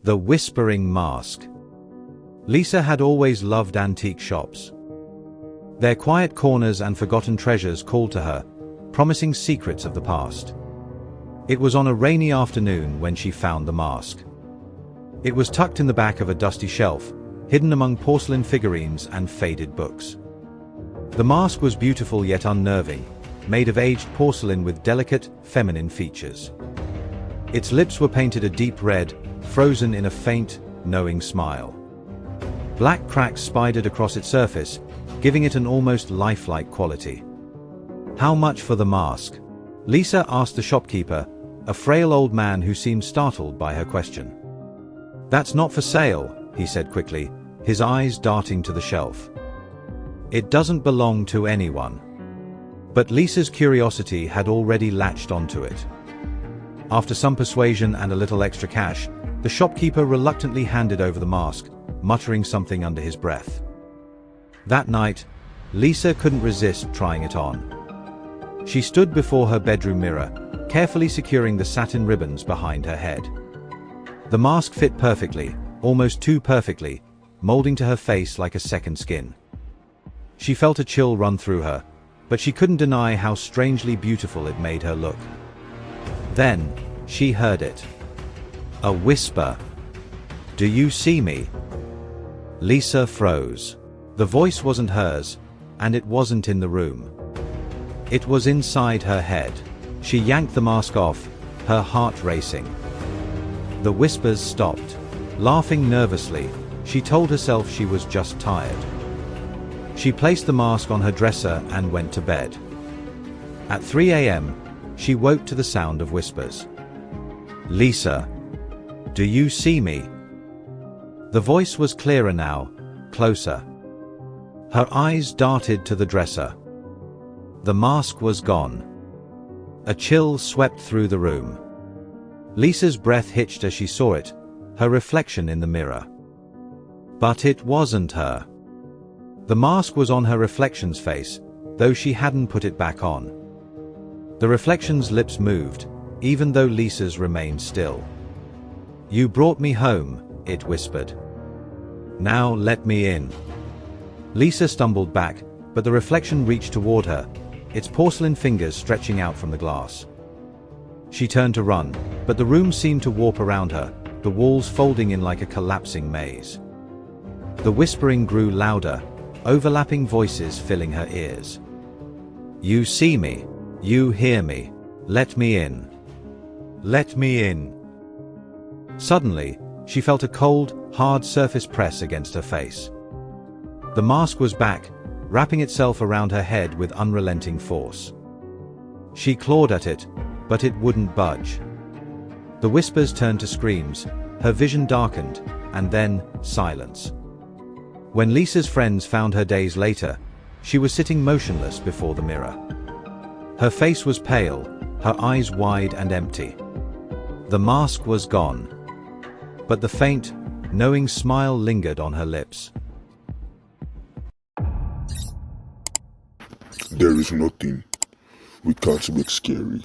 The Whispering Mask. Lisa had always loved antique shops. Their quiet corners and forgotten treasures called to her, promising secrets of the past. It was on a rainy afternoon when she found the mask. It was tucked in the back of a dusty shelf, hidden among porcelain figurines and faded books. The mask was beautiful yet unnerving, made of aged porcelain with delicate, feminine features. Its lips were painted a deep red, frozen in a faint, knowing smile. Black cracks spidered across its surface, giving it an almost lifelike quality. "How much for the mask?" Lisa asked the shopkeeper, a frail old man who seemed startled by her question. "That's not for sale," he said quickly, his eyes darting to the shelf. "It doesn't belong to anyone." But Lisa's curiosity had already latched onto it. After some persuasion and a little extra cash, the shopkeeper reluctantly handed over the mask, muttering something under his breath. That night, Lisa couldn't resist trying it on. She stood before her bedroom mirror, carefully securing the satin ribbons behind her head. The mask fit perfectly, almost too perfectly, molding to her face like a second skin. She felt a chill run through her, but she couldn't deny how strangely beautiful it made her look. Then, she heard it. A whisper. "Do you see me?" Lisa froze. The voice wasn't hers, and it wasn't in the room. It was inside her head. She yanked the mask off, her heart racing. The whispers stopped. Laughing nervously, she told herself she was just tired. She placed the mask on her dresser and went to bed. At 3 a.m., she woke to the sound of whispers. "Lisa, do you see me?" The voice was clearer now, closer. Her eyes darted to the dresser. The mask was gone. A chill swept through the room. Lisa's breath hitched as she saw it, her reflection in the mirror. But it wasn't her. The mask was on her reflection's face, though she hadn't put it back on. The reflection's lips moved, even though Lisa's remained still. "You brought me home," it whispered. "Now let me in." Lisa stumbled back, but the reflection reached toward her, its porcelain fingers stretching out from the glass. She turned to run, but the room seemed to warp around her, the walls folding in like a collapsing maze. The whispering grew louder, overlapping voices filling her ears. "You see me. You hear me. Let me in. Let me in." Suddenly, she felt a cold, hard surface press against her face. The mask was back, wrapping itself around her head with unrelenting force. She clawed at it, but it wouldn't budge. The whispers turned to screams, her vision darkened, and then silence. When Lisa's friends found her days later, she was sitting motionless before the mirror. Her face was pale, her eyes wide and empty. The mask was gone, but the faint, knowing smile lingered on her lips. There is nothing we can't make scary.